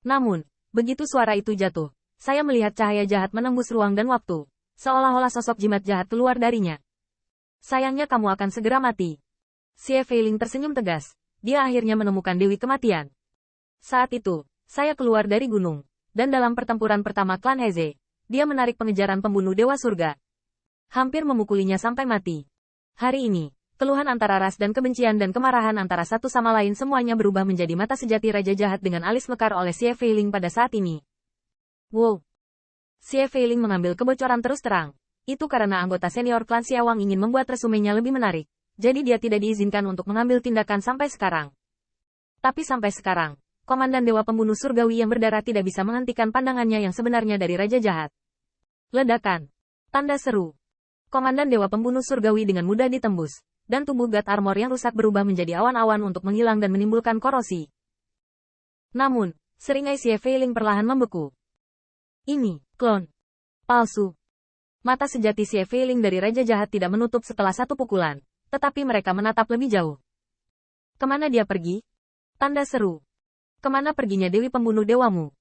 Namun, begitu suara itu jatuh, saya melihat cahaya jahat menembus ruang dan waktu, seolah-olah sosok jimat jahat keluar darinya. Sayangnya kamu akan segera mati. Xie Feiling tersenyum tegas. Dia akhirnya menemukan Dewi Kematian. Saat itu, saya keluar dari gunung, dan dalam pertempuran pertama klan Heze, dia menarik pengejaran pembunuh Dewa Surga. Hampir memukulinya sampai mati. Hari ini, keluhan antara ras dan kebencian dan kemarahan antara satu sama lain semuanya berubah menjadi mata sejati Raja Jahat dengan alis mekar oleh Xie Feiling pada saat ini. Wow! Xie Feiling mengambil kebocoran terus terang. Itu karena anggota senior klan Xiawang ingin membuat resumenya lebih menarik, jadi dia tidak diizinkan untuk mengambil tindakan sampai sekarang. Tapi sampai sekarang, Komandan Dewa Pembunuh Surgawi yang berdarah tidak bisa menghentikan pandangannya yang sebenarnya dari Raja Jahat. Ledakan. Tanda seru. Komandan Dewa Pembunuh Surgawi dengan mudah ditembus, dan tubuh God Armor yang rusak berubah menjadi awan-awan untuk menghilang dan menimbulkan korosi. Namun, seringai Xie Feiling perlahan membeku. Ini, klon. Palsu. Mata sejati Xie Feiling dari Raja Jahat tidak menutup setelah satu pukulan, tetapi mereka menatap lebih jauh. Kemana dia pergi? Tanda seru. Kemana perginya Dewi Pembunuh Dewamu?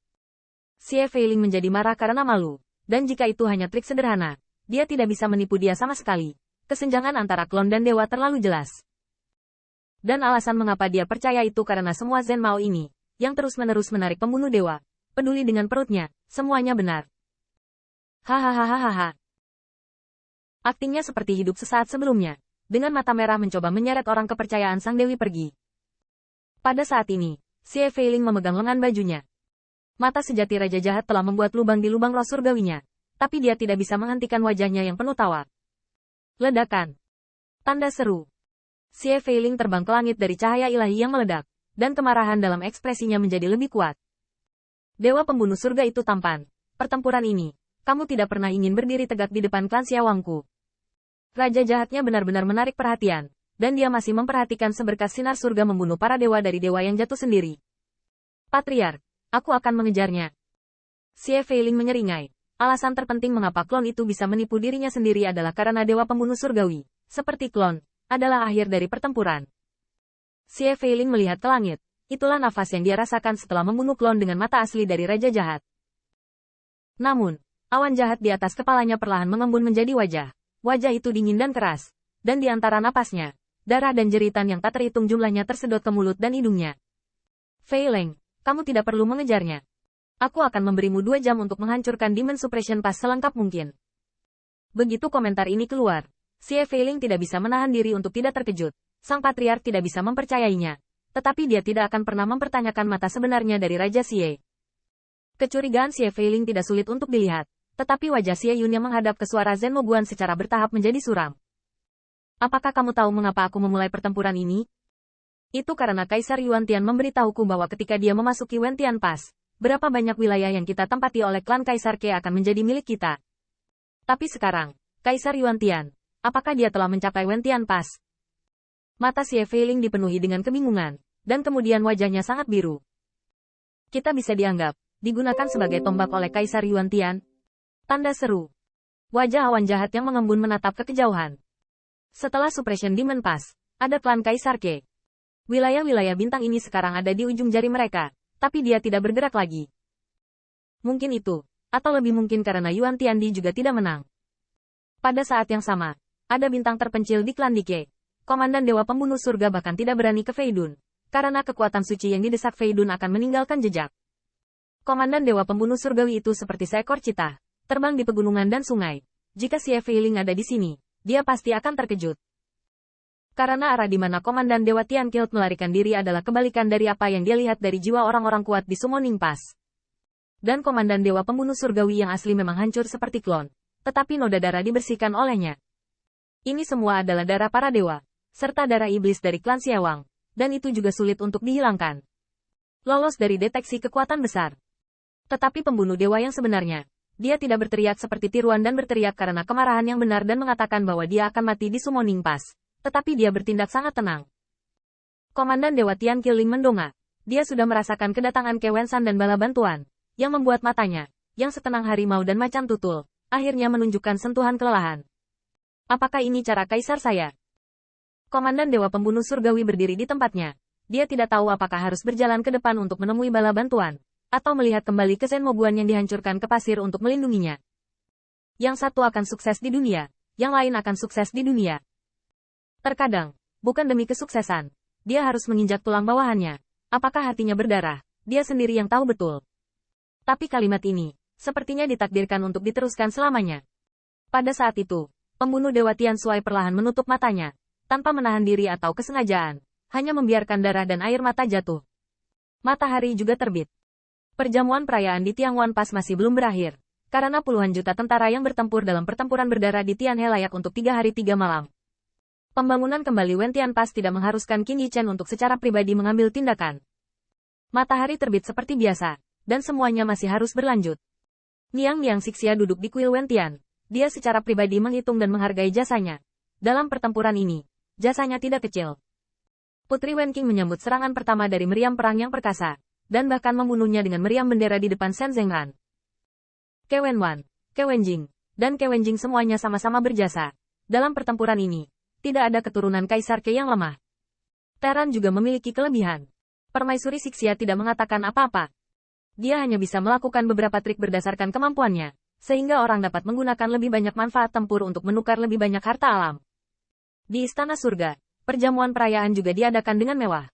Xie Feiling menjadi marah karena malu, dan jika itu hanya trik sederhana, dia tidak bisa menipu dia sama sekali. Kesenjangan antara klon dan dewa terlalu jelas. Dan alasan mengapa dia percaya itu karena semua Zen Mao ini, yang terus-menerus menarik pembunuh dewa, peduli dengan perutnya, semuanya benar. Hahaha. Aktingnya seperti hidup sesaat sebelumnya, dengan mata merah mencoba menyeret orang kepercayaan sang dewi pergi. Pada saat ini, Xie Feiling memegang lengan bajunya. Mata sejati Raja Jahat telah membuat lubang di lubang roh surgawinya, tapi dia tidak bisa menghentikan wajahnya yang penuh tawa. Ledakan. Tanda seru. Xie Feiling terbang ke langit dari cahaya ilahi yang meledak, dan kemarahan dalam ekspresinya menjadi lebih kuat. Dewa Pembunuh Surga itu tampan. Pertempuran ini, kamu tidak pernah ingin berdiri tegak di depan klan Xiawangku. Raja Jahatnya benar-benar menarik perhatian, dan dia masih memperhatikan seberkas sinar surga membunuh para dewa dari dewa yang jatuh sendiri. Patriark, aku akan mengejarnya. Xie Feiling menyeringai. Alasan terpenting mengapa klon itu bisa menipu dirinya sendiri adalah karena Dewa Pembunuh Surgawi, seperti klon, adalah akhir dari pertempuran. Xie Feiling melihat ke langit. Itulah nafas yang dia rasakan setelah membunuh klon dengan mata asli dari Raja Jahat. Namun, awan jahat di atas kepalanya perlahan mengembun menjadi wajah. Wajah itu dingin dan keras, dan di antara napasnya, darah dan jeritan yang tak terhitung jumlahnya tersedot ke mulut dan hidungnya. Feiling, kamu tidak perlu mengejarnya. Aku akan memberimu 2 jam untuk menghancurkan Demon Suppression Pass selengkap mungkin. Begitu komentar ini keluar, Xie Feiling tidak bisa menahan diri untuk tidak terkejut. Sang patriark tidak bisa mempercayainya, tetapi dia tidak akan pernah mempertanyakan mata sebenarnya dari Raja Xie. Kecurigaan Xie Feiling tidak sulit untuk dilihat, tetapi wajah Xie Yun yang menghadap ke suara Zen Moguan secara bertahap menjadi suram. Apakah kamu tahu mengapa aku memulai pertempuran ini? Itu karena Kaisar Yuan-Tian memberitahuku bahwa ketika dia memasuki Wentian Pass, berapa banyak wilayah yang kita tempati oleh klan Kaisar Ke akan menjadi milik kita. Tapi sekarang, Kaisar Yuan-Tian, apakah dia telah mencapai Wentian Pass? Mata Xie Feiling dipenuhi dengan kebingungan, dan kemudian wajahnya sangat biru. Kita bisa dianggap digunakan sebagai tombak oleh Kaisar Yuan-Tian. Tanda seru. Wajah awan jahat yang mengembun menatap ke kejauhan. Setelah Suppression Demon Pass, ada klan Kaisar Ke. Wilayah-wilayah bintang ini sekarang ada di ujung jari mereka, tapi dia tidak bergerak lagi. Mungkin itu, atau lebih mungkin karena Yuan Tiandi juga tidak menang. Pada saat yang sama, ada bintang terpencil di klan Dike. Komandan Dewa Pembunuh Surga bahkan tidak berani ke Feidun, karena kekuatan suci yang didesak Feidun akan meninggalkan jejak. Komandan Dewa Pembunuh Surgawi itu seperti seekor citah, terbang di pegunungan dan sungai. Jika Xie Feiling ada di sini, dia pasti akan terkejut. Karena arah di mana Komandan Dewa Tian Kilt melarikan diri adalah kebalikan dari apa yang dia lihat dari jiwa orang-orang kuat di Summoning Pass. Dan Komandan Dewa Pembunuh Surgawi yang asli memang hancur seperti klon, tetapi noda darah dibersihkan olehnya. Ini semua adalah darah para dewa, serta darah iblis dari klan Xiawang, dan itu juga sulit untuk dihilangkan. Lolos dari deteksi kekuatan besar. Tetapi pembunuh dewa yang sebenarnya, dia tidak berteriak seperti tiruan dan berteriak karena kemarahan yang benar dan mengatakan bahwa dia akan mati di Summoning Pass, tetapi dia bertindak sangat tenang. Komandan Dewa Tian Qiling mendongak. Dia sudah merasakan kedatangan Kewensan dan bala bantuan, yang membuat matanya, yang setenang harimau dan macan tutul, akhirnya menunjukkan sentuhan kelelahan. Apakah ini cara kaisar saya? Komandan Dewa Pembunuh Surgawi berdiri di tempatnya. Dia tidak tahu apakah harus berjalan ke depan untuk menemui bala bantuan, atau melihat kembali ke Zenmobuan yang dihancurkan ke pasir untuk melindunginya. Yang satu akan sukses di dunia, yang lain akan sukses di dunia. Terkadang, bukan demi kesuksesan, dia harus menginjak tulang bawahannya. Apakah hatinya berdarah, dia sendiri yang tahu betul. Tapi kalimat ini, sepertinya ditakdirkan untuk diteruskan selamanya. Pada saat itu, pembunuh Dewa Tian Shuai perlahan menutup matanya, tanpa menahan diri atau kesengajaan, hanya membiarkan darah dan air mata jatuh. Matahari juga terbit. Perjamuan perayaan di Tiangwan Pass masih belum berakhir, karena puluhan juta tentara yang bertempur dalam pertempuran berdarah di Tianhe layak untuk 3 hari 3 malam. Pembangunan kembali Wentian Pass tidak mengharuskan Qin Yichen untuk secara pribadi mengambil tindakan. Matahari terbit seperti biasa, dan semuanya masih harus berlanjut. Niang Sixia duduk di kuil Wentian. Dia secara pribadi menghitung dan menghargai jasanya. Dalam pertempuran ini, jasanya tidak kecil. Putri Wenqing menyambut serangan pertama dari meriam perang yang perkasa, dan bahkan membunuhnya dengan meriam bendera di depan Shenzhengan. Ke Wenwan, Ke Wenjing, dan Ke Wenjing semuanya sama-sama berjasa. Dalam pertempuran ini, tidak ada keturunan Kaisar Ke yang lemah. Teran juga memiliki kelebihan. Permaisuri Sixia tidak mengatakan apa-apa. Dia hanya bisa melakukan beberapa trik berdasarkan kemampuannya, sehingga orang dapat menggunakan lebih banyak manfaat tempur untuk menukar lebih banyak harta alam. Di Istana Surga, perjamuan perayaan juga diadakan dengan mewah.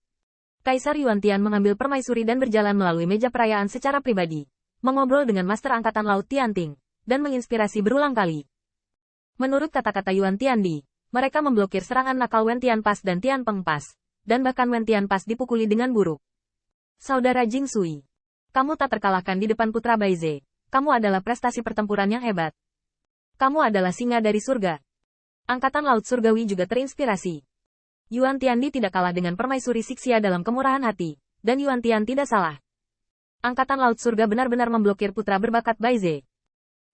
Kaisar Yuantian mengambil permaisuri dan berjalan melalui meja perayaan secara pribadi, mengobrol dengan Master Angkatan Laut Tianting, dan menginspirasi berulang kali. Menurut kata-kata Yuan Tiandi, mereka memblokir serangan nakal Wentian Pass dan Tianpeng Pass, dan bahkan Wentian Pass dipukuli dengan buruk. Saudara Jing Sui, kamu tak terkalahkan di depan Putra Baize. Kamu adalah prestasi pertempuran yang hebat. Kamu adalah singa dari surga. Angkatan Laut Surgawi juga terinspirasi. Yuan Tiandi tidak kalah dengan permaisuri Sixia dalam kemurahan hati, dan Yuan Tian tidak salah. Angkatan Laut Surga benar-benar memblokir putra berbakat Baize.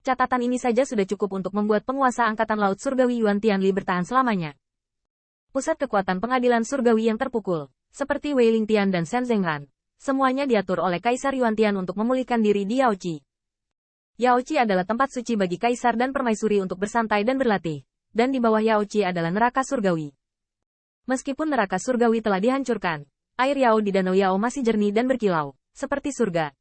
Catatan ini saja sudah cukup untuk membuat penguasa Angkatan Laut Surgawi Yuan Tianli bertahan selamanya. Pusat kekuatan pengadilan surgawi yang terpukul, seperti Wei Lingtian dan Shen Zhenghan, semuanya diatur oleh Kaisar Yuan Tian untuk memulihkan diri di Yaoqi. Yaoqi adalah tempat suci bagi Kaisar dan Permaisuri untuk bersantai dan berlatih, dan di bawah Yaoqi adalah neraka surgawi. Meskipun neraka surgawi telah dihancurkan, air Yao di Danau Yao masih jernih dan berkilau, seperti surga.